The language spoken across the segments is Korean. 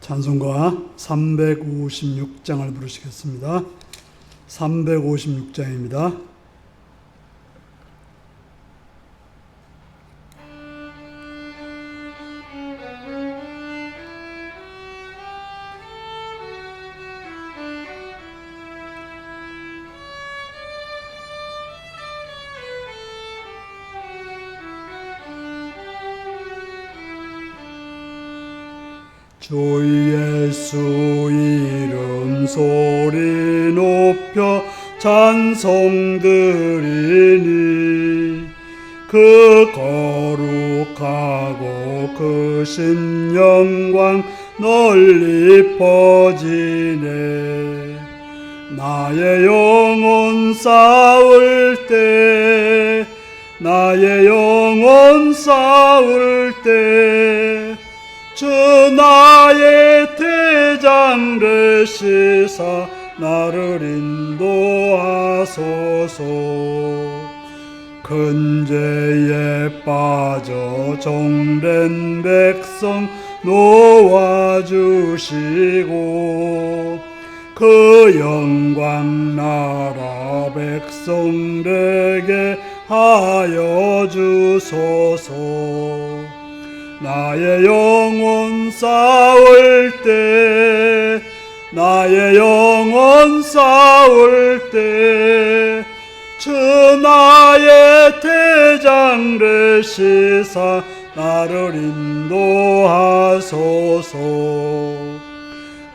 찬송가 356장을 부르시겠습니다. 356장입니다. 주 예수 이름 소리 높여 찬송 드리니 그 거룩하고 크신 영광 널리 퍼지네. 나의 영혼 싸울 때 나의 영혼 싸울 때 주 나의 대장 되시사 나를 인도하소서. 큰 죄에 빠져 종된 백성 놓아주시고 그 영광 나라 백성에게 하여 주소서. 나의 영혼 싸울 때 나의 영혼 싸울 때 주 나의 대장 되시사 나를 인도하소서.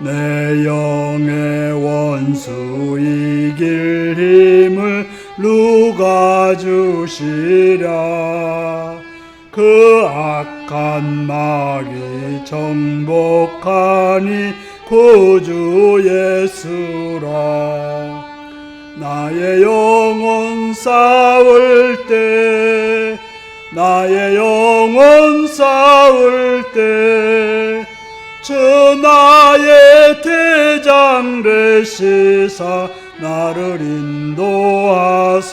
내 영의 원수 이길 힘을 누가 주시랴. 그 악한 마귀 정복하니 구주 예수라. 나의 영혼 싸울 때 나의 영혼 싸울 때 주 나의 대장 되시사 나를 인도하소서.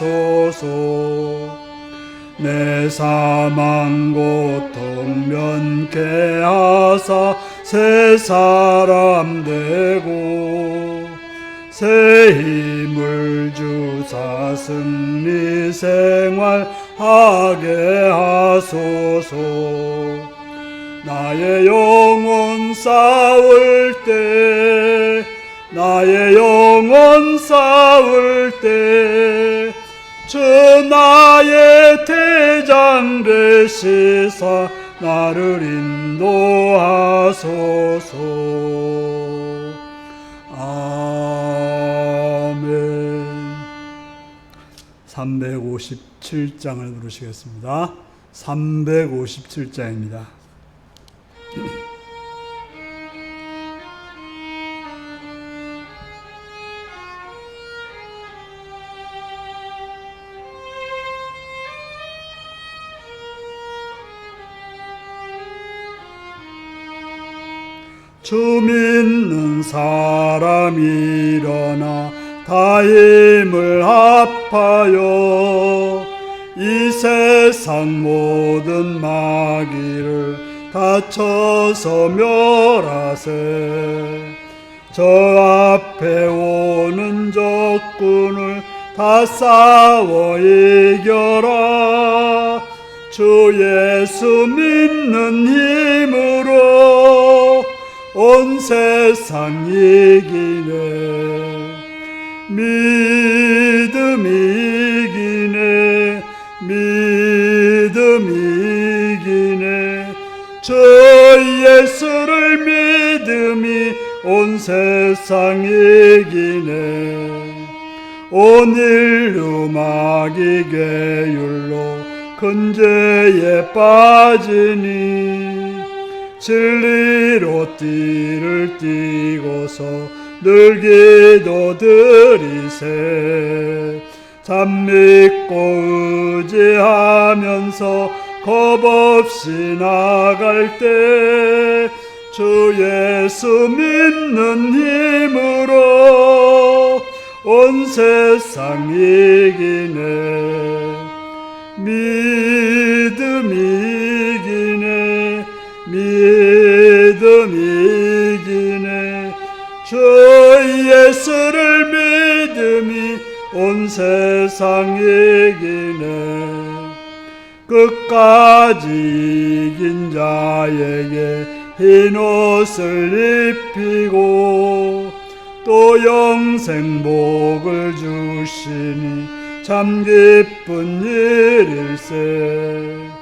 내 사망 고통 면케하사 새 사람 되고 새 힘을 주사 승리 생활하게 하소서. 나의 영혼 싸울 때 나의 영혼 싸울 때 주 나의 대장 되시사 나를 인도하소서. 아멘. 357장을 부르시겠습니다. 357장입니다. 주 믿는 사람이 일어나 다 힘을 합하여 이 세상 모든 마귀를 다쳐서 멸하세. 저 앞에 오는 적군을 다 싸워 이겨라. 주 예수 믿는 힘으로 온 세상 이기네. 믿음이 이기네. 믿음이 이기네. 주 예수를 믿음이 온 세상 이기네. 온 인류 마귀 계율로 큰 죄에 빠지니 진리로 띠를 띠고서 늘 기도 드리세. 참 믿고 의지하면서 겁없이 나갈 때 주 예수 믿는 힘으로 온 세상 이기네. 믿음이 이기네. 믿음이 이기네. 주 예수를 믿음이 온 세상 이기네. 끝까지 이긴 자에게 흰 옷을 입히고 또 영생 복을 주시니 참 기쁜 일일세.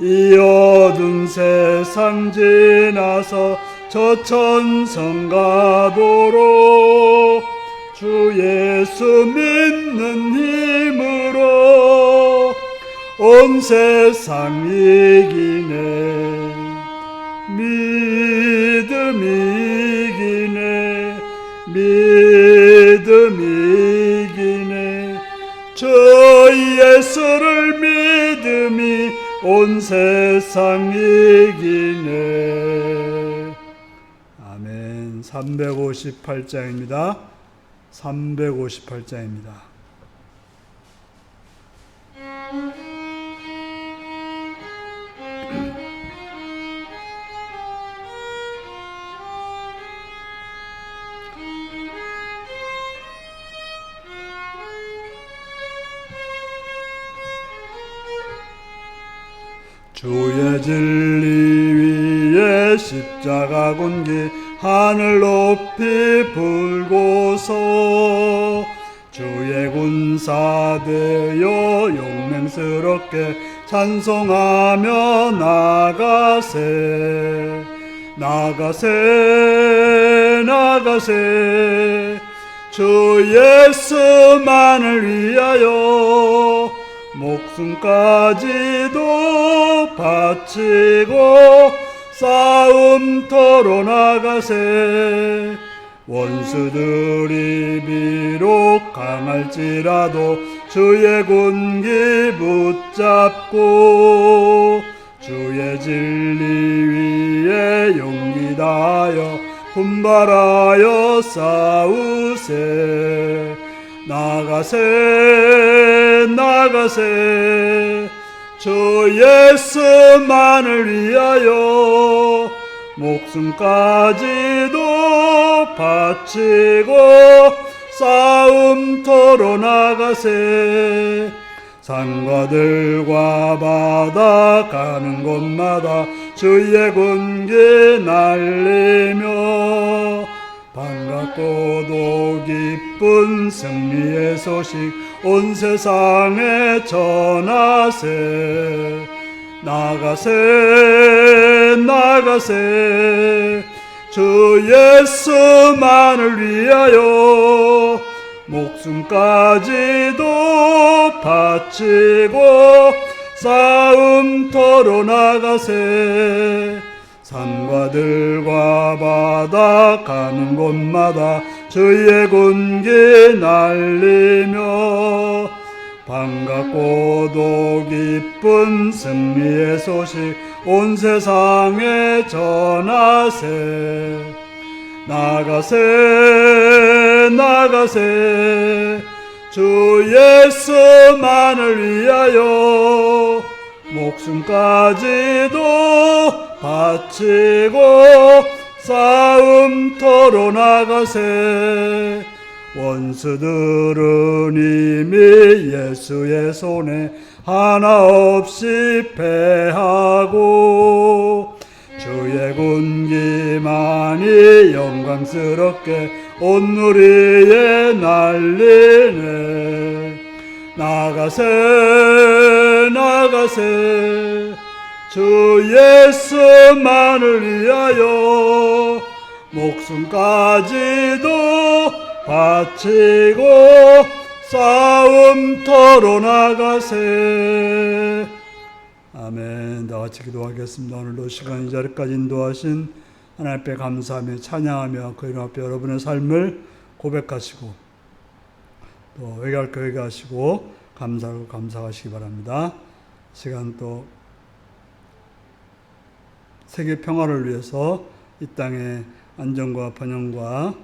이 어두운 세상 지나서 저 천성 가도록 주 예수 믿는 힘으로 온 세상 이기네. 믿음이 이기네. 믿음이 이기네. 주 예수를 믿음이 온 세상 이기네. 아멘. 358장입니다. 358장입니다. 주의 진리 위에 십자가 군기 하늘 높이 불고서 주의 군사 되어 용맹스럽게 찬송하며 나가세. 나가세 나가세. 주 예수만을 위하여 목숨까지도 바치고 싸움터로 나가세. 원수들이 비록 강할지라도 주의 군기 붙잡고 주의 진리 위에 용기 다하여 분발하여 싸우세. 나가세 나가세. 주 예수만을 위하여 목숨까지도 바치고 싸움터로 나가세. 산과 들과 바다 가는 곳마다 주의 군기 날리며 반갑고도 기쁜 승리의 소식 온 세상에 전하세. 나가세 나가세. 주 예수만을 위하여 목숨까지도 바치고 싸움터로 나가세. 산과 들과 바다 가는 곳마다 주의 군기 날리며 반갑고도 기쁜 승리의 소식 온 세상에 전하세. 나가세 나가세. 주 예수만을 위하여 목숨까지도 바치고 싸움터로 나가세. 원수들은 이미 예수의 손에 하나 없이 패하고 주의 군기만이 영광스럽게 온 누리에 날리네. 나가세 나가세. 주 예수만을 위하여 목숨까지도 바치고 싸움터로 나가세. 아멘. 나같이 기도하겠습니다. 오늘도 시간 이 자리까지 인도하신 하나님 앞에 감사하며 찬양하며 그 이름 앞에 여러분의 삶을 고백하시고 또 회개할 거 회개하시고 감사하고 감사하시기 바랍니다. 시간 또 세계 평화를 위해서 이 땅의 안정과 번영과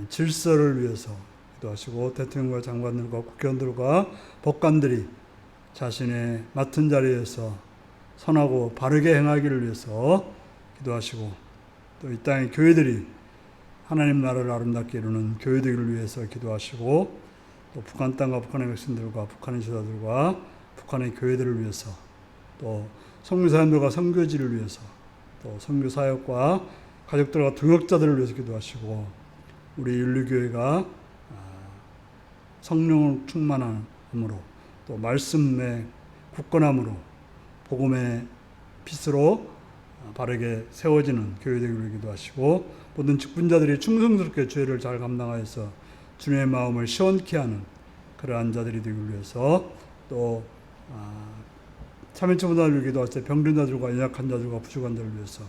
질서를 위해서 기도하시고 대통령과 장관들과 국회의원들과 법관들이 자신의 맡은 자리에서 선하고 바르게 행하기를 위해서 기도하시고 또 이 땅의 교회들이 하나님 나라를 아름답게 이루는 교회 되기를 위해서 기도하시고, 또 북한 땅과 북한의 백성들과 북한의 지도자들과 북한의 교회들을 위해서, 또 선교사님들과 선교지를 위해서, 또 선교사역과 가족들과 동역자들을 위해서 기도하시고, 우리 윤리교회가 성령을 충만함으로, 또 말씀의 굳건함으로, 복음의 빛으로 바르게 세워지는 교회 되기를 기도하시고, 모든 직분자들이 충성스럽게 죄를 잘 감당하여서 주님의 마음을 시원케 하는 그러한 자들이 되기를 위해서, 또 참여처분자들을 기도하시되 병든 자들과 연약한 자들과 부족한 자를 위해서,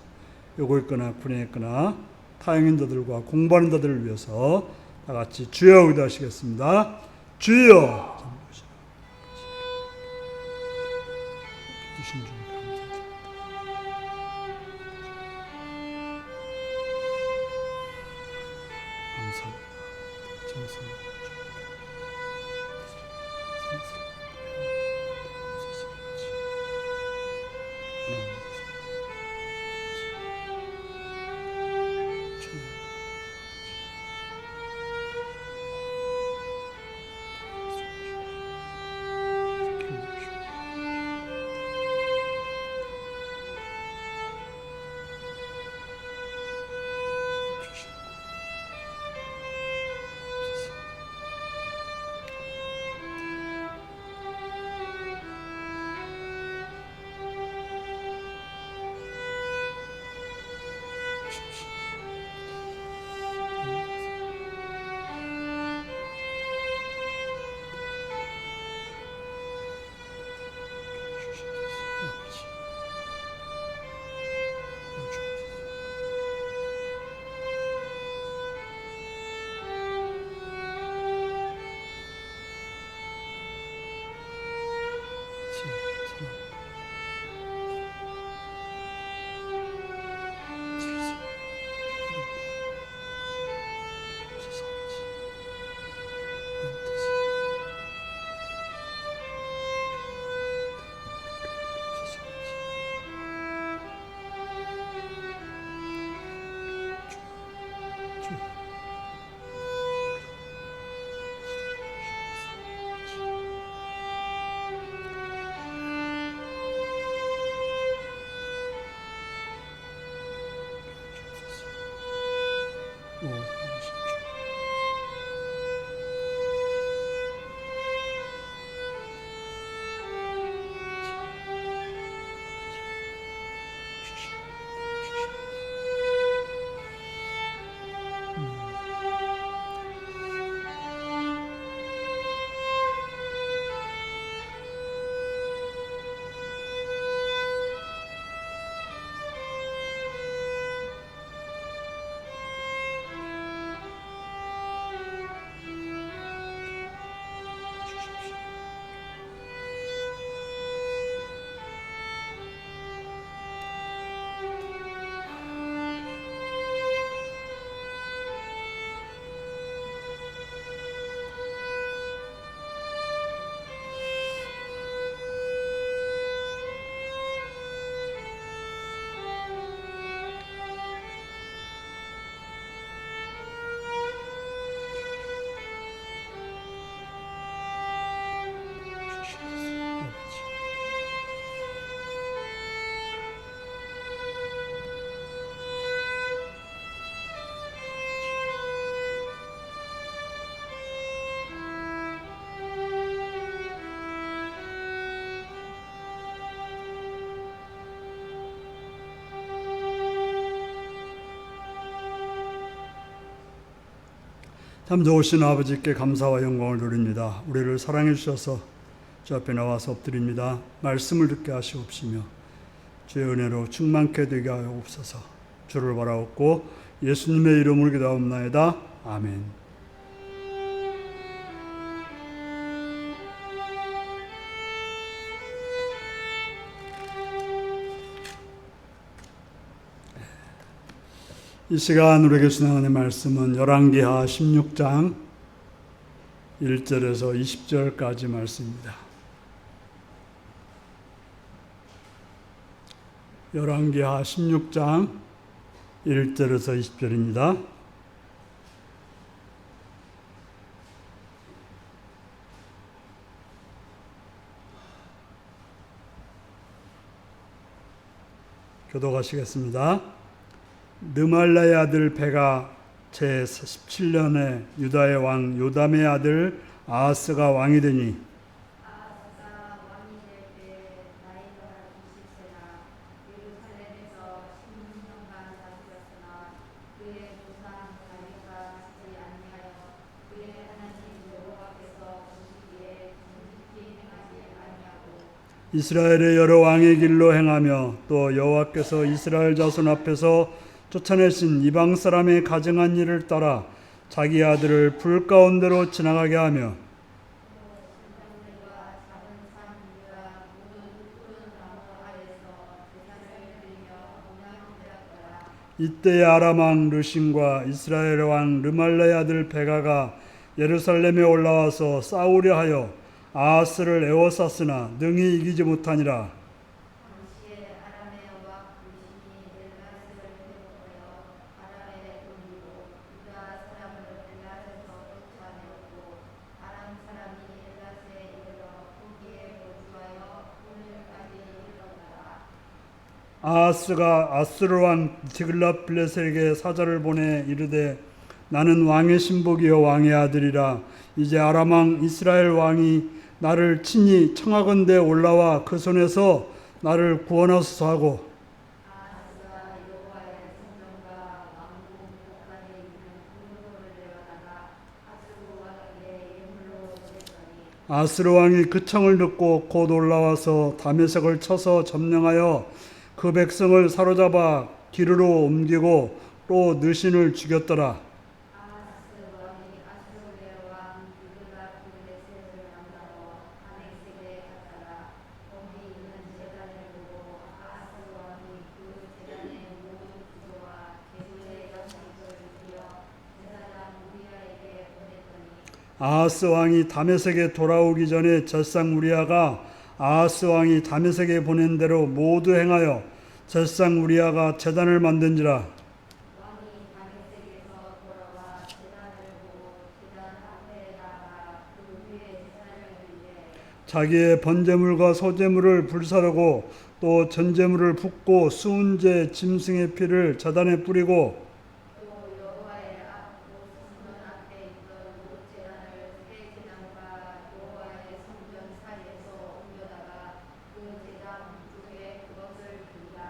요고 있거나 군에 있거나 타향인 자들과 공부하는 자들을 위해서 다 같이 주여 기도하시겠습니다. 주여. 참 좋으신 아버지께 감사와 영광을 드립니다. 우리를 사랑해 주셔서 주 앞에 나와서 엎드립니다. 말씀을 듣게 하시옵시며 주의 은혜로 충만케 되게 하옵소서. 주를 바라옵고 예수님의 이름으로 기도하옵나이다. 아멘. 이 시간 우리에게 주신 하나님의 말씀은 열왕기하 16장 1절에서 20절까지 말씀입니다. 열왕기하 16장 1절에서 20절입니다. 교독하시겠습니다. 느말라의 아들 베가 제17년에 유다의 왕 요담의 아들 아하스가 왕이 되니 아하스가 왕이 될 때 나이가 20세라. 예루살렘에서 16년간 다스렸으나 그의 조상 다윗과 지지 아니하여 그의 하나님 여호와께서 보시기에 정직히 행하지 아니하고 이스라엘의 여러 왕의 길로 행하며 또 여호와께서 이스라엘 자손 앞에서 쫓아내신 이방 사람의 가증한 일을 따라 자기 아들을 불 가운데로 지나가게 하며 신령들과 작은 산 위와 모든 푸른 나무 아래서 제사를 드리며 공양되었더라. 이때 아람 왕 르신과 이스라엘 왕 르말라의 아들 베가가 예루살렘에 올라와서 싸우려 하여 아하스를 에워쌌으나 능히 이기지 못하니라. 당시에 아람의 왕 르신이 엘라스를 회복하여 아람에 돌리고 유다 사람을 엘라스에서 쫓아내었고 아람 사람이 엘라스에 이르러 거기에 거주하여 오늘까지 이르렀더라. 아하스가 아수르 왕 디글랏빌레셀에게 사자를 보내 이르되 나는 왕의 신복이요 왕의 아들이라. 이제 아람 왕 이스라엘 왕이 나를 친히 청하건대 올라와 그 손에서 나를 구원하소서 하고 아하스가 여호와의 성전과 왕궁 곳간에 있는 궁궐을 내려다가 아수르 왕에게 예물로 보냈더니 아수르 왕이 그 청을 듣고 곧 올라와서 다메섹을 쳐서 점령하여 그 백성을 사로잡아 기르로 옮기고 또 느신을 죽였더라. 아하스 왕이 아수르의 왕 드글랏빌레셋을 만나러 다메섹에 갔다가 거기 있는 제단을 보고 아하스 왕이 그 제단의 모든 구조와 제물의 양식을 드려 제사장 우리아에게 보냈더니 아하스 왕이 다메섹에 돌아오기 전에 젖상 우리아가 아하스 왕이 다메섹에 보낸 대로 모두 행하여 젖상 우리아가 제단을 만든지라. 왕이 다메섹에서 돌아와 제단을 보고 제단 앞에 나아가 그 위에 제사를 드리되 자기의 번제물과 소제물을 불사르고 또 전제물을 붓고 수은제 짐승의 피를 제단에 뿌리고 또 여호와의 앞옷 성전 앞에 있던 못 제단을 새 제단과 여호와의 성전 사이에서 옮겨다가 그 제단 쪽에 그것을 두니라.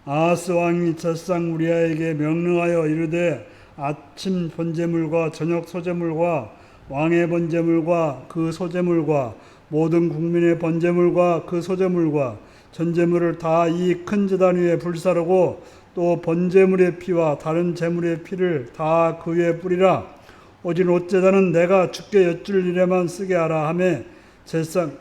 아하스 왕이 젖상 우리아에게 명령하여 이르되 아침 번제물과 저녁 소제물과 왕의 번제물과 그 소제물과 모든 국민의 번제물과 그 소제물과 전제물을 다 이 큰 제단 위에 불사르고 또 번제물의 피와 다른 제물의 피를 다 그 위에 뿌리라. 오직 옷제단은 내가 주께 여쭐 일에만 쓰게 하라 하매 젖상 제사장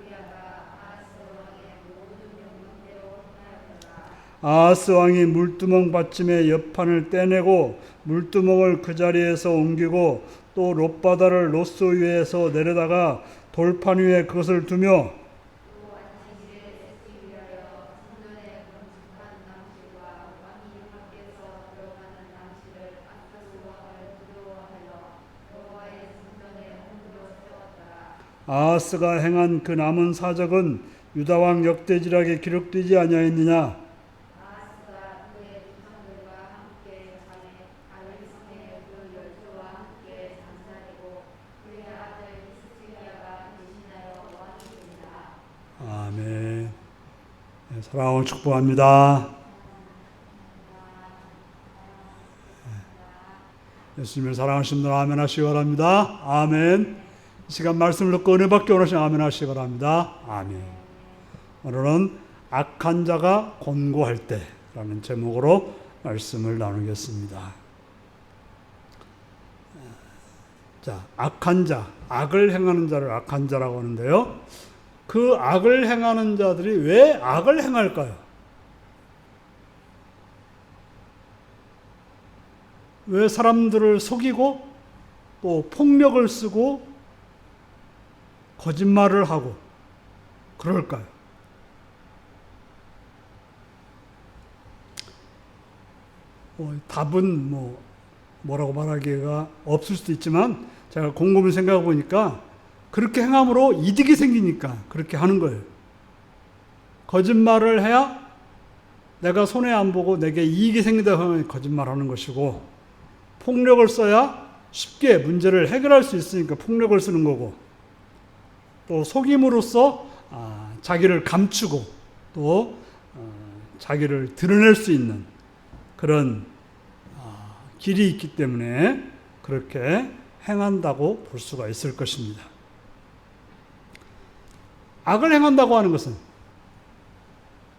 우리아가 아하스 왕의 모든 명령대로 행하였더라. 아하스 왕이 물두멍 받침의 옆판을 떼내고 물두멍을 그 자리에서 옮기고 또 롯바다를 롯소 위에서 내려다가 돌판 위에 그것을 두며 또 안식일에 쓰기 위하여 성전에 건축한 낭실과 왕이 밖에서 들어가는 낭실을 아하스 왕을 두려워하여 여호와의 성전에 옮겨 세웠더라. 아하스가 행한 그 남은 사적은 유다 왕 역대지락에 기록되지 아니하였느냐. 아하스가 그의 조상들과 함께 장에 아벨성의 그 열조와 함께 장사되고 그의 아들 히스기야가 대신하여 왕이 되니라. 아멘. 네, 사랑하고 축복합니다. 예수님을 사랑하시는 분들 아멘 하시기 바랍니다. 아멘. 이 시간 말씀을 듣고 은혜 받기 원하시면 아멘 하시기 바랍니다. 아멘. 오늘은 악한 자가 곤고할 때라는 제목으로 말씀을 나누겠습니다. 자, 악한 자, 악을 행하는 자를 악한 자라고 하는데요. 그 악을 행하는 자들이 왜 악을 행할까요? 왜 사람들을 속이고 또 폭력을 쓰고 거짓말을 하고 그럴까요? 답은 뭐라고 말하기가 없을 수도 있지만 제가 곰곰이 생각해 보니까 그렇게 행함으로 이득이 생기니까 그렇게 하는 거예요. 거짓말을 해야 내가 손해 안 보고 내게 이익이 생긴다고 하면 거짓말하는 것이고, 폭력을 써야 쉽게 문제를 해결할 수 있으니까 폭력을 쓰는 거고, 또 속임으로써 자기를 감추고 또 자기를 드러낼 수 있는 그런 길이 있기 때문에 그렇게 행한다고 볼 수가 있을 것입니다. 악을 행한다고 하는 것은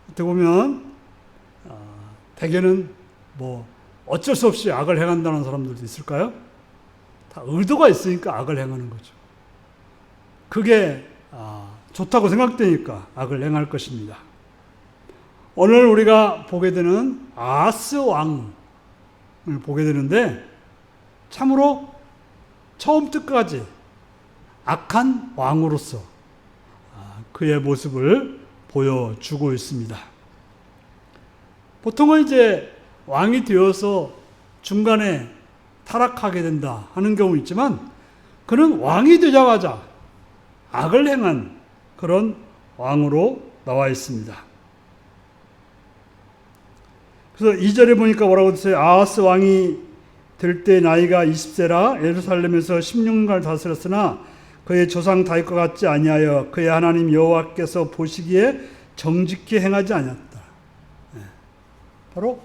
어떻게 보면 대개는 뭐 어쩔 수 없이 악을 행한다는 사람들도 있을까요? 다 의도가 있으니까 악을 행하는 거죠. 그게 좋다고 생각되니까 악을 행할 것입니다. 오늘 우리가 보게 되는 아하스 왕을 보게 되는데 참으로 처음부터 끝까지 악한 왕으로서 그의 모습을 보여주고 있습니다. 보통은 이제 왕이 되어서 중간에 타락하게 된다 하는 경우 있지만, 그는 왕이 되자마자 악을 행한 그런 왕으로 나와 있습니다. 그래서 2절에 보니까 뭐라고 했어요? 아하스 왕이 될 때 나이가 20세라 예루살렘에서 16년간 다스렸으나 그의 조상 다윗과 같지 아니하여 그의 하나님 여호와께서 보시기에 정직히 행하지 아니었다. 바로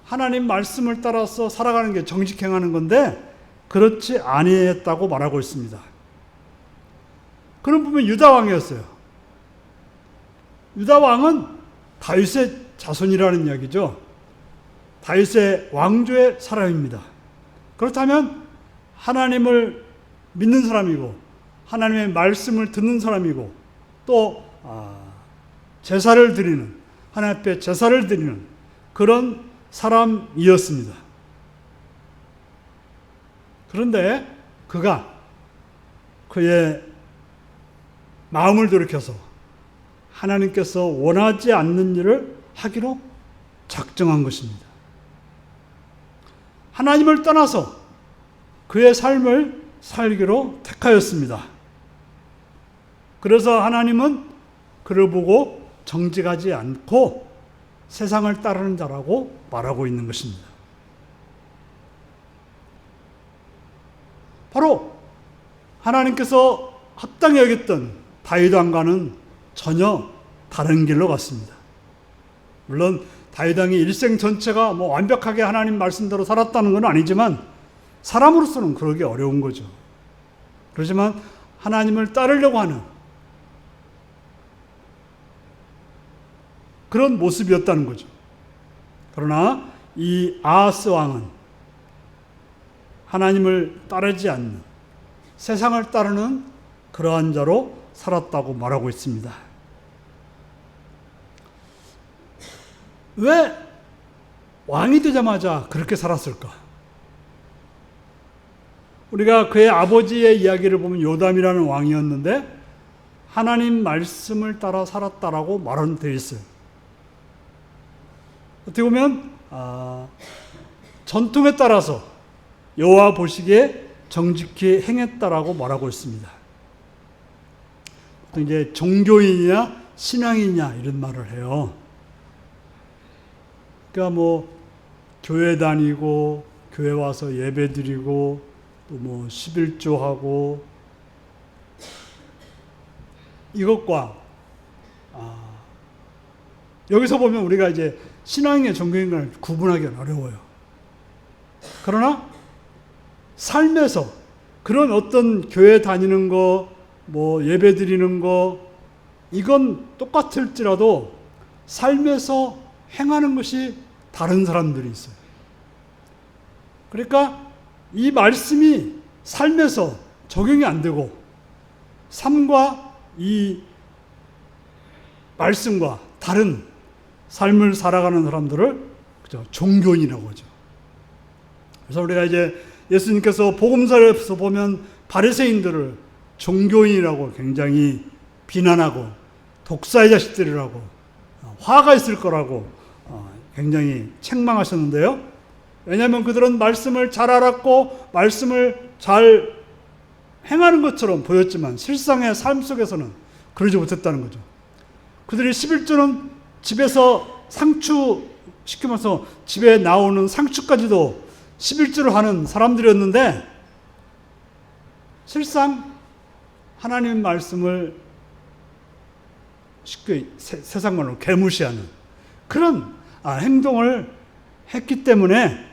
하나님 말씀을 따라서 살아가는 게 정직히 행하는 건데 그렇지 아니했다고 말하고 있습니다. 그는 보면 유다 왕이었어요. 유다 왕은 다윗의 자손이라는 이야기죠. 다윗의 왕조의 사람입니다. 그렇다면 하나님을 믿는 사람이고 하나님의 말씀을 듣는 사람이고 또 제사를 드리는, 하나님 앞에 제사를 드리는 그런 사람이었습니다. 그런데 그가 그의 마음을 돌이켜서 하나님께서 원하지 않는 일을 하기로 작정한 것입니다. 하나님을 떠나서 그의 삶을 살기로 택하였습니다. 그래서 하나님은 그를 보고 정직하지 않고 세상을 따르는 자라고 말하고 있는 것입니다. 바로 하나님께서 합당히 여겼던 다윗 왕과는 전혀 다른 길로 갔습니다. 물론 다윗 왕이 일생 전체가 완벽하게 하나님 말씀대로 살았다는 건 아니지만 사람으로서는 그러기 어려운 거죠. 그렇지만 하나님을 따르려고 하는 그런 모습이었다는 거죠. 그러나 이 아하스 왕은 하나님을 따르지 않는, 세상을 따르는 그러한 자로 살았다고 말하고 있습니다. 왜 왕이 되자마자 그렇게 살았을까? 우리가 그의 아버지의 이야기를 보면 요담이라는 왕이었는데 하나님 말씀을 따라 살았다라고 말은 되어 있어요. 어떻게 보면 전통에 따라서 여호와 보시기에 정직히 행했다라고 말하고 있습니다. 보통 이제 종교인이냐 신앙이냐 이런 말을 해요. 그러니까 교회 다니고 교회 와서 예배 드리고 또 11조 하고 이것과 여기서 보면 우리가 이제 신앙의 종교인을 구분하기는 어려워요. 그러나 삶에서 그런 어떤 교회 다니는 거, 예배 드리는 거, 이건 똑같을지라도 삶에서 행하는 것이 다른 사람들이 있어요. 그러니까 이 말씀이 삶에서 적용이 안 되고 삶과 이 말씀과 다른 삶을 살아가는 사람들을 종교인이라고 하죠. 그래서 우리가 이제 예수님께서 복음서에서 보면 바리새인들을 종교인이라고 굉장히 비난하고 독사의 자식들이라고 화가 있을 거라고 굉장히 책망하셨는데요. 왜냐하면 그들은 말씀을 잘 알았고 말씀을 잘 행하는 것처럼 보였지만 실상의 삶 속에서는 그러지 못했다는 거죠. 그들이 11조는 집에서 상추, 쉽게 말해서 집에 나오는 상추까지도 11조를 하는 사람들이었는데, 실상 하나님 말씀을 쉽게 세상 말로 개무시하는 그런 행동을 했기 때문에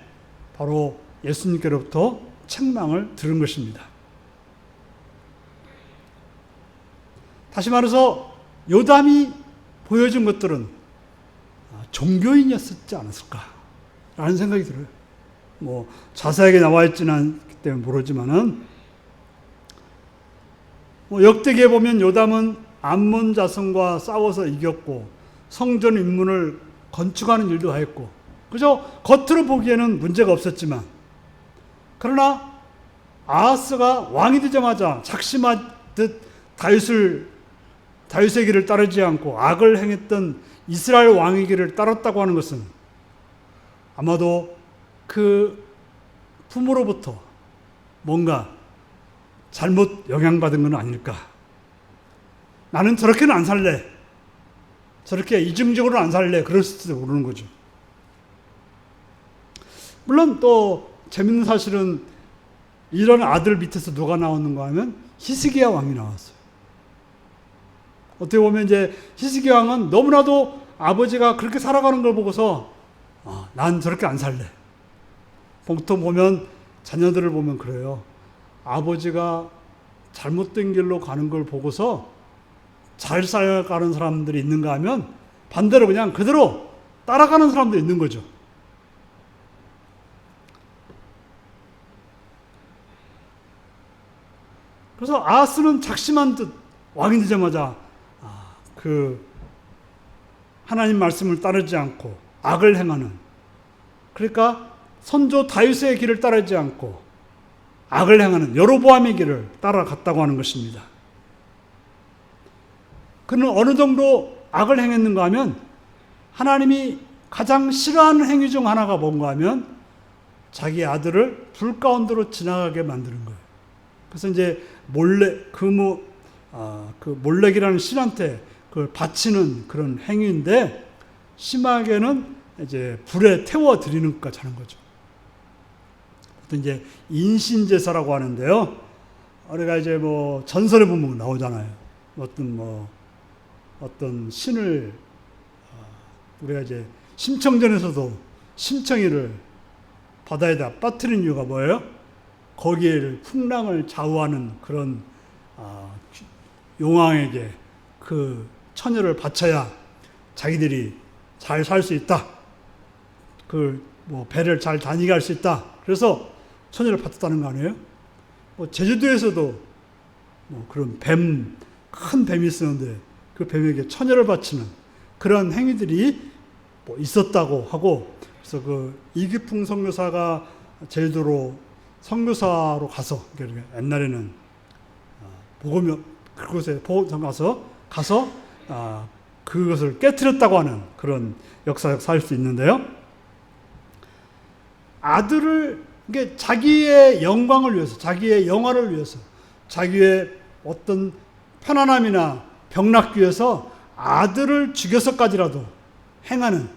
바로 예수님께로부터 책망을 들은 것입니다. 다시 말해서 요담이 보여준 것들은 종교인이었지 않았을까라는 생각이 들어요. 뭐 자세하게 나와 있지는 않기 때문에 모르지만은, 역대기에 보면 요담은 암몬 자손과 싸워서 이겼고 성전 인문을 건축하는 일도 하였고, 그저 겉으로 보기에는 문제가 없었지만, 그러나 아하스가 왕이 되자마자 작심하듯 다윗의 길을 따르지 않고 악을 행했던 이스라엘 왕의 길을 따랐다고 하는 것은 아마도 그 부모로부터 뭔가 잘못 영향받은 건 아닐까. 나는 저렇게는 안 살래. 저렇게 이중적으로는 안 살래. 그럴지도 모르는 거죠. 물론 또 재밌는 사실은 이런 아들 밑에서 누가 나오는가 하면 히스기야 왕이 나왔어요. 어떻게 보면 이제 히스기야 왕은 너무나도 아버지가 그렇게 살아가는 걸 보고서 난 저렇게 안 살래. 보통 보면 자녀들을 보면 그래요. 아버지가 잘못된 길로 가는 걸 보고서 잘 살아가는 사람들이 있는가 하면 반대로 그냥 그대로 따라가는 사람도 있는 거죠. 그래서 아하스는 작심한 듯 왕이 되자마자 그 하나님 말씀을 따르지 않고 악을 행하는, 그러니까 선조 다윗의 길을 따르지 않고 악을 행하는 여로보암의 길을 따라갔다고 하는 것입니다. 그는 어느 정도 악을 행했는가 하면 하나님이 가장 싫어하는 행위 중 하나가 뭔가 하면 자기 아들을 불 가운데로 지나가게 만드는 거예요. 그래서 이제 몰렉이라는 신한테 그걸 바치는 그런 행위인데, 심하게는 이제 불에 태워 드리는 것까지 하는 거죠. 이제 인신제사라고 하는데요. 우리가 이제 뭐 전설에 보면 나오잖아요. 어떤 신을 우리가 이제 심청전에서도 심청이를 바다에다 빠뜨린 이유가 뭐예요? 거기에 풍랑을 좌우하는 그런 용왕에게 그 처녀를 바쳐야 자기들이 잘 살 수 있다. 배를 잘 다니게 할 수 있다. 그래서 처녀를 바쳤다는 거 아니에요? 제주도에서도 그런 큰 뱀이 있었는데 그 뱀에게 처녀를 바치는 그런 행위들이 있었다고 하고, 그래서 그 이기풍 선교사가 제주도로 선교사로 가서, 옛날에는 그곳에 보고선 가서 그것을 깨트렸다고 하는 그런 역사를 살 수 있는데요. 아들을 자기의 영광을 위해서, 자기의 영화를 위해서, 자기의 어떤 편안함이나 병낫기 위해서 아들을 죽여서까지라도 행하는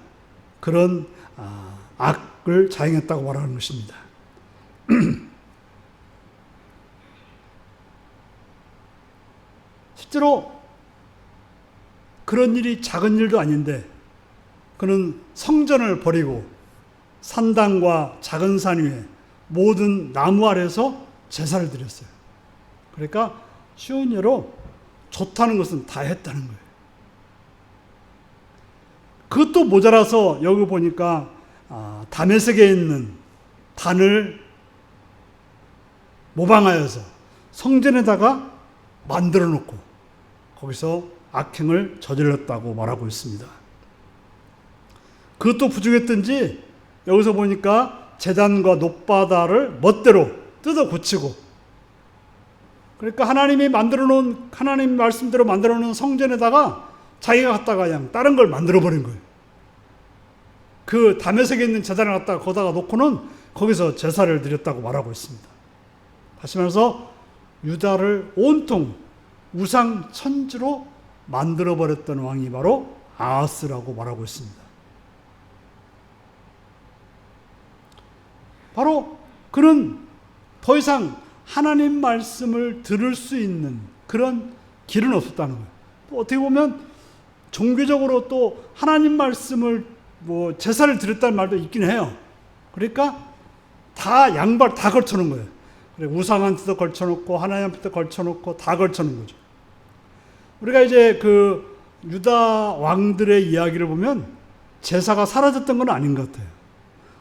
그런 악을 자행했다고 말하는 것입니다. 실제로 그런 일이 작은 일도 아닌데, 그는 성전을 버리고 산당과 작은 산 위에 모든 나무 아래에서 제사를 드렸어요. 그러니까 쉬운 예로 좋다는 것은 다 했다는 거예요. 그것도 모자라서 여기 보니까 다메섹에 있는 단을 모방하여서 성전에다가 만들어 놓고 거기서 악행을 저질렀다고 말하고 있습니다. 그것도 부족했던지 여기서 보니까 제단과 놋바다를 멋대로 뜯어 고치고, 그러니까 하나님이 만들어 놓은, 하나님 말씀대로 만들어 놓은 성전에다가 자기가 갖다가 그냥 다른 걸 만들어 버린 거예요. 그 다메섹에 있는 제단을 갖다가 거기다가 놓고는 거기서 제사를 드렸다고 말하고 있습니다. 다시 말해서 유다를 온통 우상 천지로 만들어 버렸던 왕이 바로 아하스라고 말하고 있습니다. 바로 그는 더 이상 하나님 말씀을 들을 수 있는 그런 길은 없었다는 거예요. 또 어떻게 보면 종교적으로 또 하나님 말씀을 뭐 제사를 드렸다는 말도 있긴 해요. 그러니까 다 양발 다 걸쳐놓은 거예요. 그래, 우상한테도 걸쳐놓고 하나님한테도 걸쳐놓고 다 걸쳐놓은 거죠. 우리가 이제 그 유다 왕들의 이야기를 보면 제사가 사라졌던 건 아닌 것 같아요.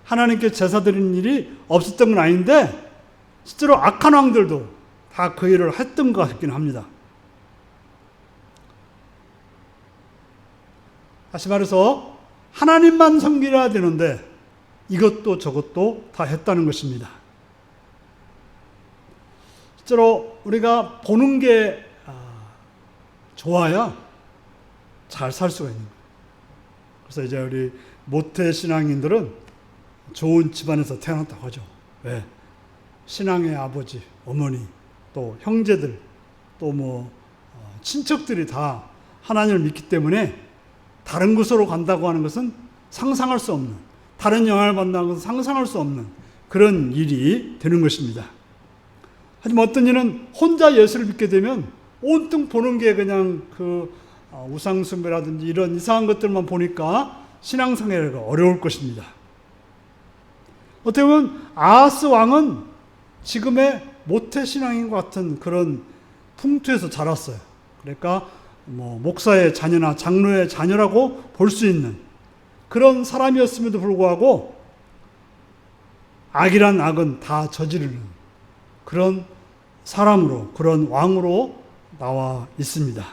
하나님께 제사 드리는 일이 없었던 건 아닌데 실제로 악한 왕들도 다 그 일을 했던 것 같긴 합니다. 다시 말해서 하나님만 섬기려야 되는데 이것도 저것도 다 했다는 것입니다. 실제로 우리가 보는 게 좋아야 잘 살 수가 있는 거예요. 그래서 이제 우리 모태 신앙인들은 좋은 집안에서 태어났다고 하죠. 왜? 신앙의 아버지, 어머니, 또 형제들, 또 뭐 친척들이 다 하나님을 믿기 때문에 다른 곳으로 간다고 하는 것은 상상할 수 없는, 다른 영향을 받는다는 것은 상상할 수 없는 그런 일이 되는 것입니다. 하지만 어떤 이는 혼자 예수를 믿게 되면 온통 보는 게 그냥 그 우상숭배라든지 이런 이상한 것들만 보니까 신앙생활가 어려울 것입니다. 어떻게 보면 아하스 왕은 지금의 모태 신앙인과 같은 그런 풍토에서 자랐어요. 그러니까 뭐 목사의 자녀나 장로의 자녀라고 볼 수 있는 그런 사람이었음에도 불구하고 악이란 악은 다 저지르는 그런 사람으로, 그런 왕으로 나와 있습니다.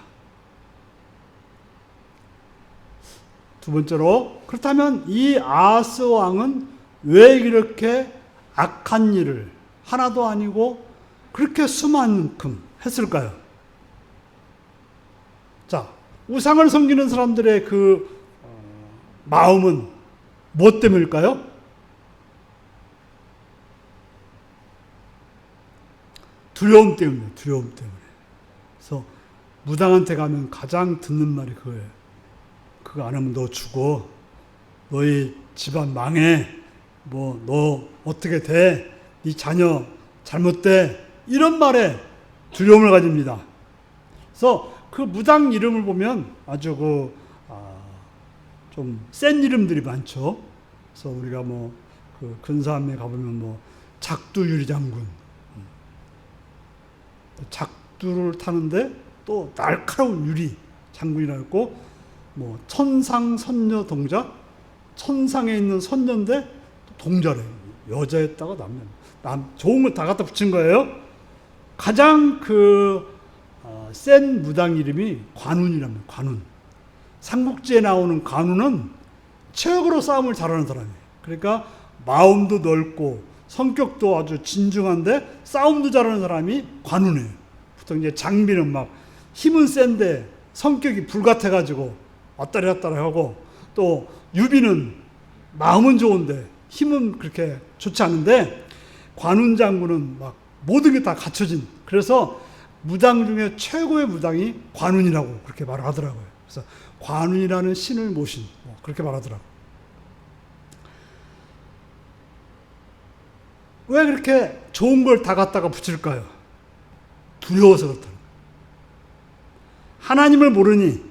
두 번째로, 그렇다면 이 아하스 왕은 왜 이렇게 악한 일을 하나도 아니고 그렇게 수만큼 했을까요? 자, 우상을 섬기는 사람들의 그 마음은 무엇 때문일까요? 두려움 때문이에요. 두려움 때문에. 그래서 무당한테 가면 가장 듣는 말이 그거예요. 그거 안 하면 너 죽어. 너희 집안 망해. 뭐 너 어떻게 돼? 네 자녀 잘못돼. 이런 말에 두려움을 가집니다. 그래서 그 무당 이름을 보면 아주 좀 센 이름들이 많죠. 그래서 우리가 뭐 그 근사함에 가보면 뭐 작두유리 장군, 작두를 타는데 또 날카로운 유리 장군이라고 있고, 뭐 천상 선녀 동자, 천상에 있는 선녀인데 동자래. 여자였다가 남 좋은 거 다 갖다 붙인 거예요. 가장 센 무당 이름이 관운이라면 관운. 삼국지에 나오는 관운은 최고로 싸움을 잘하는 사람이에요. 그러니까 마음도 넓고 성격도 아주 진중한데 싸움도 잘하는 사람이 관운이에요. 보통 이제 장비는 막 힘은 센데 성격이 불같아가지고 왔다리 갔다리 하고, 또 유비는 마음은 좋은데 힘은 그렇게 좋지 않은데 관운 장군은 막 모든 게 다 갖춰진, 그래서 무당 중에 최고의 무당이 관운이라고 그렇게 말을 하더라고요. 그래서 관운이라는 신을 모신, 그렇게 말하더라고요. 왜 그렇게 좋은 걸 다 갖다가 붙일까요? 두려워서 그렇다는 거예요. 하나님을 모르니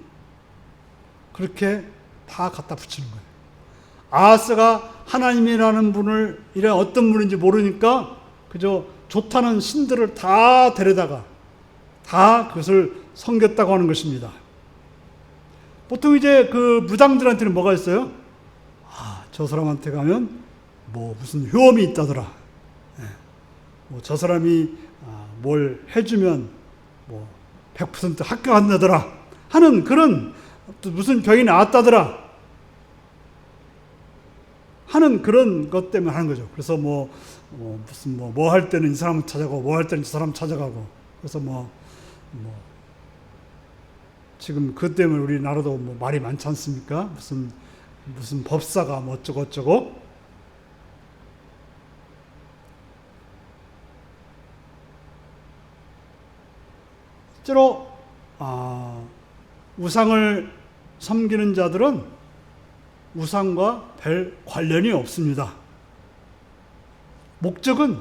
그렇게 다 갖다 붙이는 거예요. 아하스가 하나님이라는 분을, 이런 어떤 분인지 모르니까 그저 좋다는 신들을 다 데려다가 다 그것을 섬겼다고 하는 것입니다. 보통 이제 그 무당들한테는 뭐가 있어요? 저 사람한테 가면 뭐 무슨 효험이 있다더라. 뭐 저 사람이 뭘 해주면 뭐 100% 합격한다더라 하는 그런, 또 무슨 병이 나았다더라 하는 그런 것 때문에 하는 거죠. 그래서 무슨 뭐 할 때는 이 사람 찾아가고, 뭐 할 때는 저 사람 찾아가고, 그래서 지금 그 때문에 우리나라도 뭐 말이 많지 않습니까? 무슨 법사가 뭐 어쩌고 실제로 우상을 섬기는 자들은 우상과 별 관련이 없습니다. 목적은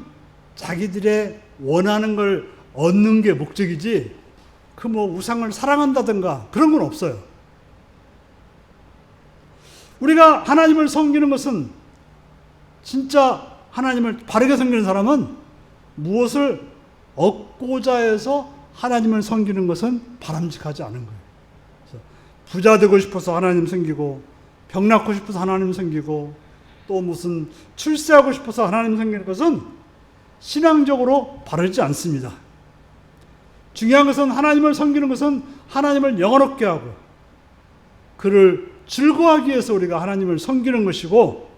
자기들의 원하는 걸 얻는 게 목적이지 그 뭐 우상을 사랑한다든가 그런 건 없어요. 우리가 하나님을 섬기는 것은 진짜 하나님을 바르게 섬기는 사람은 무엇을 얻고자 해서 하나님을 섬기는 것은 바람직하지 않은 거예요. 그래서 부자 되고 싶어서 하나님 섬기고 병 낫고 싶어서 하나님 섬기고 또 무슨 출세하고 싶어서 하나님 섬기는 것은 신앙적으로 바르지 않습니다. 중요한 것은 하나님을 섬기는 것은 하나님을 영원롭게 하고 그를 즐거워하기 위해서 우리가 하나님을 섬기는 것이고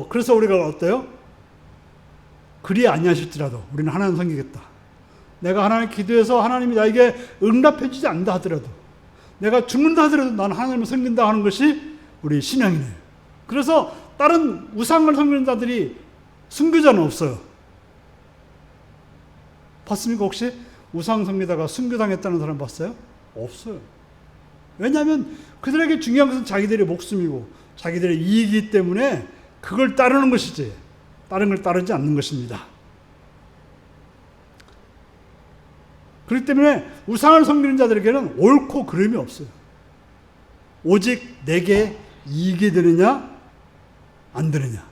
그래서 우리가 어때요? 그리 아니하실지라도 우리는 하나님 섬기겠다. 내가 하나님 기도해서 하나님이 나에게 응답해 주지 않는다 하더라도 내가 죽는다 하더라도 나는 하나님을 섬긴다 하는 것이 우리 신앙이네요. 그래서 다른 우상을 섬기는 자들이 순교자는 없어요. 봤습니까? 혹시 우상 섬기다가 순교당했다는 사람 봤어요? 없어요. 왜냐하면 그들에게 중요한 것은 자기들의 목숨이고 자기들의 이익이기 때문에 그걸 따르는 것이지 다른 걸 따르지 않는 것입니다. 그렇기 때문에 우상을 섬기는 자들에게는 옳고 그름이 없어요. 오직 내게 이익이 되느냐 안 되느냐.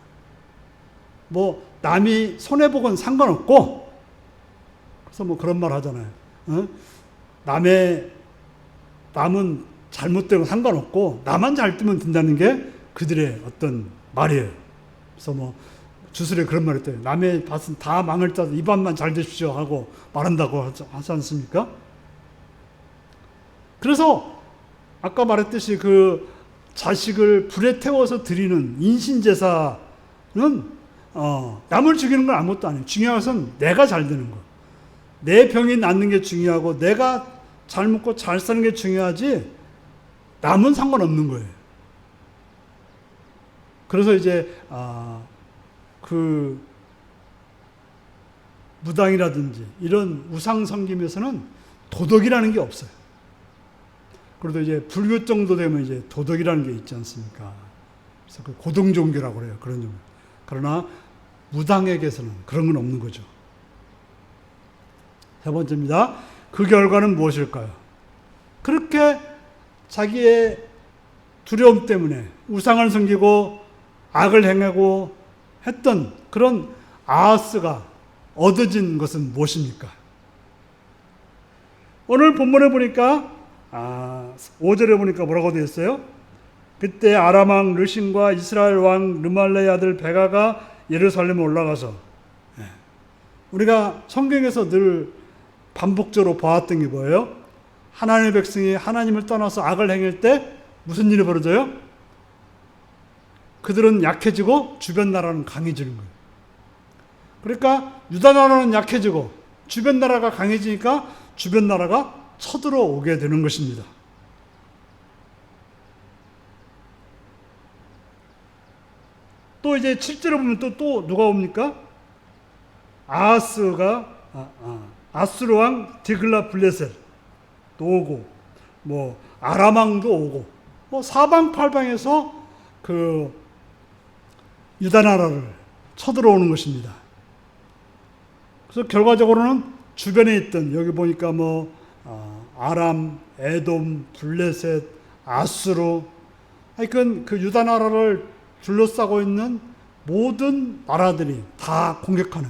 남이 손해보건 상관없고 그래서 그런 말 하잖아요. 남은 잘못되고 상관없고 나만 잘 뜨면 된다는 게 그들의 어떤 말이에요. 그래서 주술에 그런 말 했대요. 남의 밭은 다 망을 짜도 이 밭만 잘 되십시오 하고 말한다고 하지 않습니까? 그래서 아까 말했듯이 그 자식을 불에 태워서 드리는 인신제사는 남을 죽이는 건 아무것도 아니에요. 중요한 것은 내가 잘 되는 거. 내 병이 낫는 게 중요하고 내가 잘 먹고 잘 사는 게 중요하지 남은 상관없는 거예요. 그래서 이제 그 무당이라든지 이런 우상 섬김에서는 도덕이라는 게 없어요. 그래도 이제 불교 정도 되면 이제 도덕이라는 게 있지 않습니까? 그래서 그 고등 종교라고 그래요. 그런 종교. 그러나 무당에게서는 그런 건 없는 거죠. 세 번째입니다. 그 결과는 무엇일까요? 그렇게 자기의 두려움 때문에 우상을 섬기고 악을 행하고 했던 그런 아하스가 얻어진 것은 무엇입니까? 오늘 본문에 보니까 5절에 보니까 뭐라고 되어 있어요? 그때 아람 왕 르신과 이스라엘 왕 르말레의 아들 베가가 예루살렘에 올라가서 우리가 성경에서 늘 반복적으로 봐왔던 게 뭐예요? 하나님의 백성이 하나님을 떠나서 악을 행할 때 무슨 일이 벌어져요? 그들은 약해지고 주변 나라는 강해지는 거예요. 그러니까 유다 나라는 약해지고 주변 나라가 강해지니까 주변 나라가 쳐들어오게 되는 것입니다. 또 이제 7절에 보면 또 누가 옵니까? 아수르 왕 디글라 블레셋 또 오고 아람 왕도 오고 사방팔방에서 그 유다 나라를 쳐들어오는 것입니다. 그래서 결과적으로는 주변에 있던 여기 보니까 아람, 에돔, 블레셋, 아수르 하여튼 그 유다 나라를 둘러싸고 있는 모든 나라들이 다 공격하는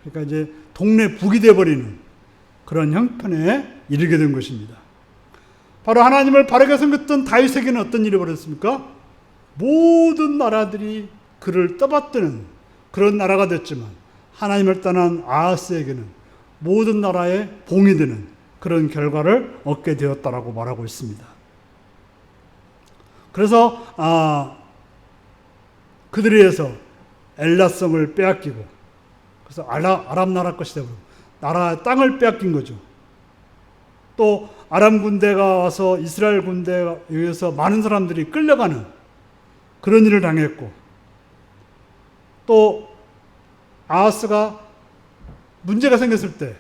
그러니까 이제 동네 북이 되어버리는 그런 형편에 이르게 된 것입니다. 바로 하나님을 바르게 섬겼던 다윗에게는 어떤 일이 벌어졌습니까? 모든 나라들이 그를 떠받드는 그런 나라가 됐지만 하나님을 떠난 아하스에게는 모든 나라의 봉이 되는 그런 결과를 얻게 되었다라고 말하고 있습니다. 그래서 그들에 의해서 엘라성을 빼앗기고 그래서 아람 나라 것이 되고 나라의 땅을 빼앗긴 거죠. 또 아람 군대가 와서 이스라엘 군대에 의해서 많은 사람들이 끌려가는 그런 일을 당했고 또 아하스가 문제가 생겼을 때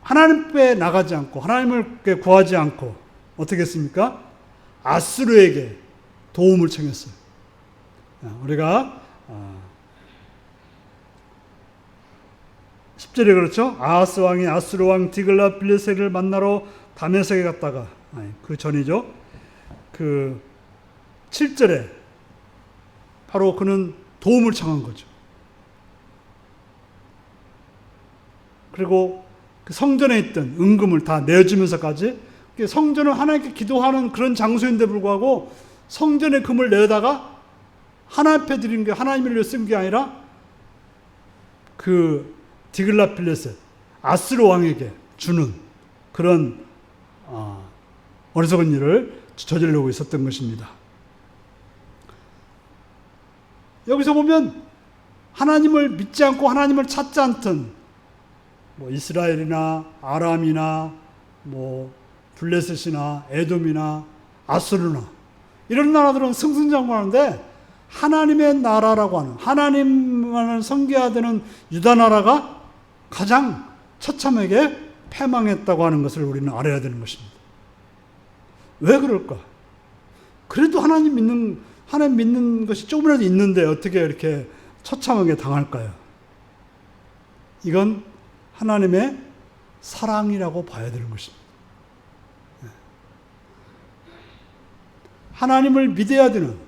하나님께 나가지 않고 하나님을 구하지 않고 어떻게 했습니까? 아수르에게 도움을 청했어요. 우리가 10절에 그렇죠. 아하스 왕이 아수르 왕 디글랏빌레셀을 만나러 다메섹에 갔다가, 그 전이죠. 그 7절에 바로 그는 도움을 청한 거죠. 그리고 그 성전에 있던 은금을 다 내어주면서까지, 성전은 하나님께 기도하는 그런 장소인데 불구하고 성전의 금을 내다가 하나님 앞에 드리는 게, 하나님을 위해 쓴 게 아니라 그 디글랏빌레셋 아수르 왕에게 주는 그런 어리석은 일을 저지르고 있었던 것입니다. 여기서 보면 하나님을 믿지 않고 하나님을 찾지 않던 이스라엘이나 아람이나 블레셋이나 에돔이나 아수르나 이런 나라들은 승승장구하는데, 하나님의 나라라고 하는, 하나님만을 섬겨야 되는 유다 나라가 가장 처참하게 패망했다고 하는 것을 우리는 알아야 되는 것입니다. 왜 그럴까? 그래도 하나님 믿는 것이 조금이라도 있는데 어떻게 이렇게 처참하게 당할까요? 이건 하나님의 사랑이라고 봐야 되는 것입니다. 하나님을 믿어야 되는,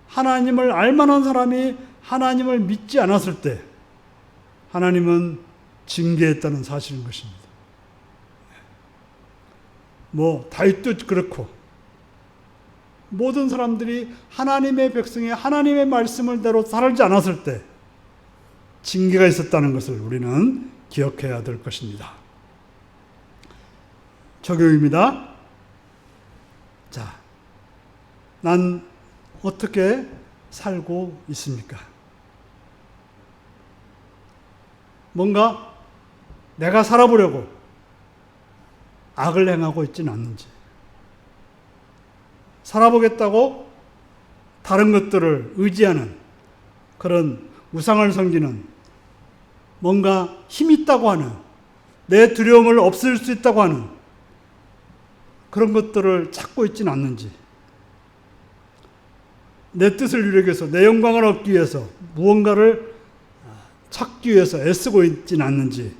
하나님을 알만한 사람이 하나님을 믿지 않았을 때 하나님은 징계했다는 사실인 것입니다. 다윗도 그렇고 모든 사람들이 하나님의 백성이 하나님의 말씀을 대로 살지 않았을 때 징계가 있었다는 것을 우리는 기억해야 될 것입니다. 적용입니다. 자, 난 어떻게 살고 있습니까? 뭔가 내가 살아보려고 악을 행하고 있지는 않는지, 살아보겠다고 다른 것들을 의지하는 그런 우상을 섬기는, 뭔가 힘이 있다고 하는, 내 두려움을 없앨 수 있다고 하는 그런 것들을 찾고 있지는 않는지, 내 뜻을 이루기 위해서, 내 영광을 얻기 위해서 무언가를 찾기 위해서 애쓰고 있지는 않는지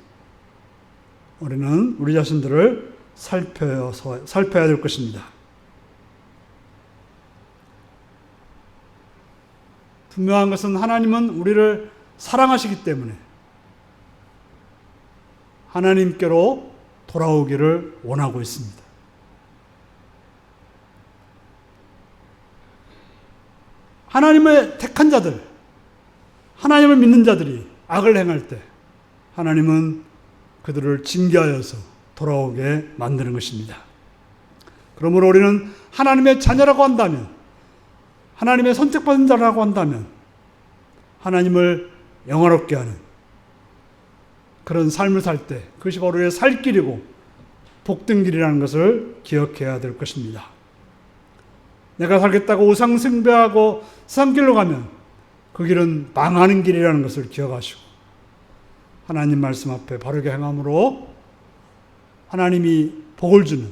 우리는 우리 자신들을 살펴야 될 것입니다. 분명한 것은 하나님은 우리를 사랑하시기 때문에 하나님께로 돌아오기를 원하고 있습니다. 하나님의 택한 자들, 하나님을 믿는 자들이 악을 행할 때 하나님은 그들을 징계하여서 돌아오게 만드는 것입니다. 그러므로 우리는 하나님의 자녀라고 한다면, 하나님의 선택받은 자라고 한다면 하나님을 영화롭게 하는 그런 삶을 살 때 그것이 바로 우리의 살 길이고 복된 길이라는 것을 기억해야 될 것입니다. 내가 살겠다고 우상 숭배하고 세상 길로 가면 그 길은 망하는 길이라는 것을 기억하시고 하나님 말씀 앞에 바르게 행함으로 하나님이 복을 주는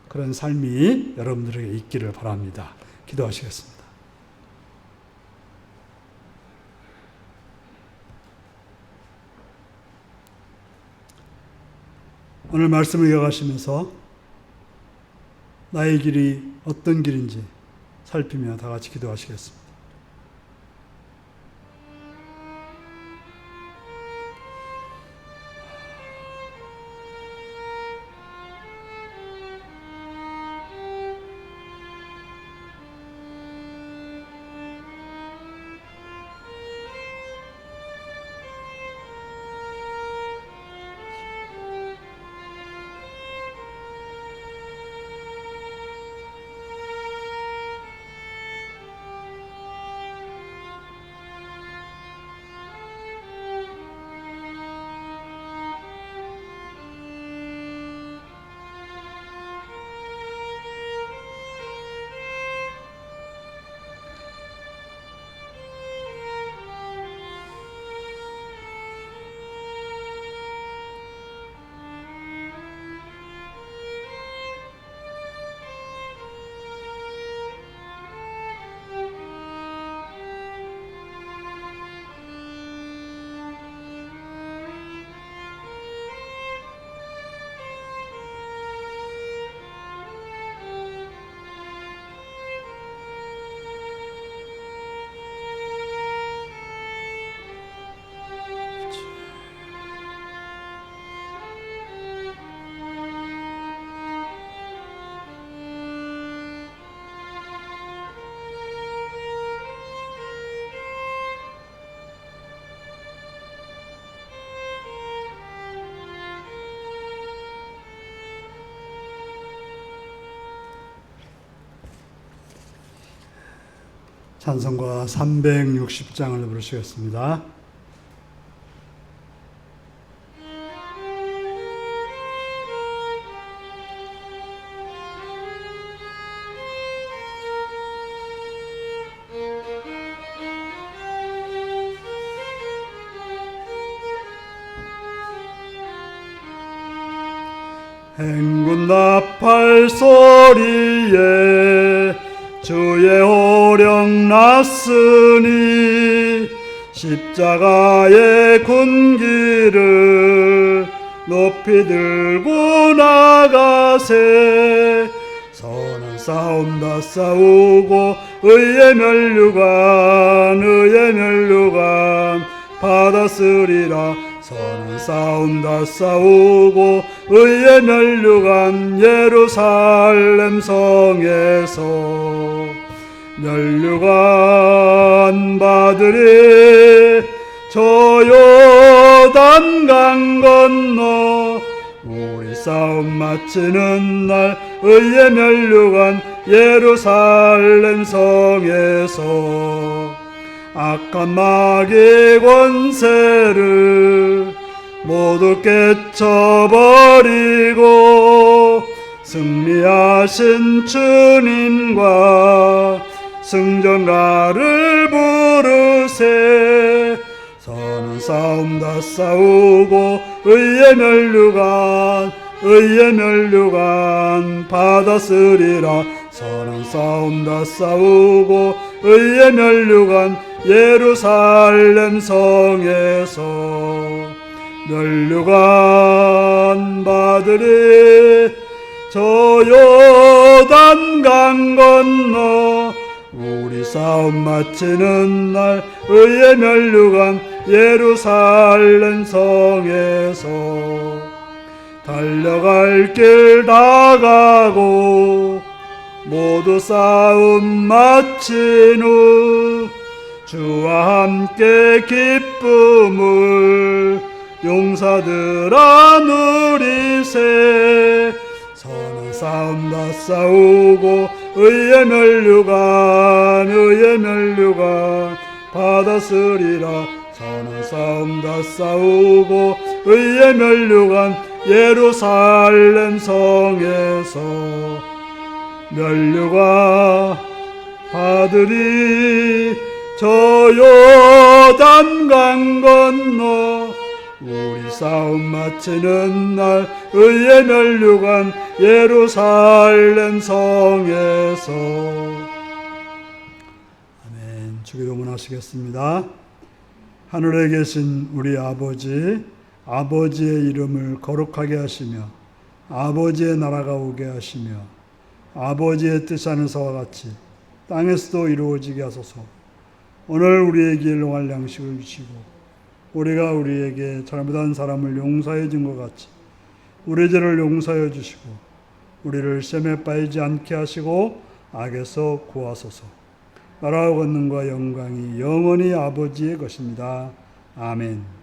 그런 삶이 여러분들에게 있기를 바랍니다. 기도하시겠습니다. 오늘 말씀을 이어가시면서 나의 길이 어떤 길인지 살피며 다 같이 기도하시겠습니다. 찬송가 360장을 부르시겠습니다. 행군 나팔 소리에 주의 오령 났으니 십자가의 군기를 높이 들고 나가세. 선한 싸움 다 싸우고 의의 면류관 받았으리라. 선한 싸움 다 싸우고 의의 면류관 예루살렘 성에서 면류관 받으리. 저 요단 강 건너 우리 싸움 마치는 날 의의 면류관 예루살렘 성에서 악한 마귀 권세를 모두 깨쳐버리고 승리하신 주님과 승전가를 부르세. 선한 싸움 다 싸우고 의의 면류관 받았으리라. 선한 싸움 다 싸우고 의의 면류관 예루살렘 성에서 면류관 받으리. 저 요단 강 건너 우리 싸움 마치는 날 의의 면류관 예루살렘 성에서 달려갈 길 다 가고 모두 싸움 마친 후 주와 함께 기쁨을 용사들아 누리세. 선한 싸움 다 싸우고 의의 면류관 받았으리라. 선한 싸움 다 싸우고 의의 면류관 예루살렘 성에서 면류관 받으리. 저 요단 강 건너 우리 싸움 마치는 날 의의 면류관 예루살렘 성에서. 아멘. 주기도문 하시겠습니다. 하늘에 계신 우리 아버지, 아버지의 이름을 거룩하게 하시며 아버지의 나라가 오게 하시며 아버지의 뜻 하늘서와 같이 땅에서도 이루어지게 하소서. 오늘 우리에게 일용할 양식을 주시고 우리가 우리에게 잘못한 사람을 용서해 준 것 같이 우리 죄를 용서해 주시고 우리를 시험에 빠지지 않게 하시고 악에서 구하소서. 나라와 권능과 영광이 영원히 아버지의 것입니다. 아멘.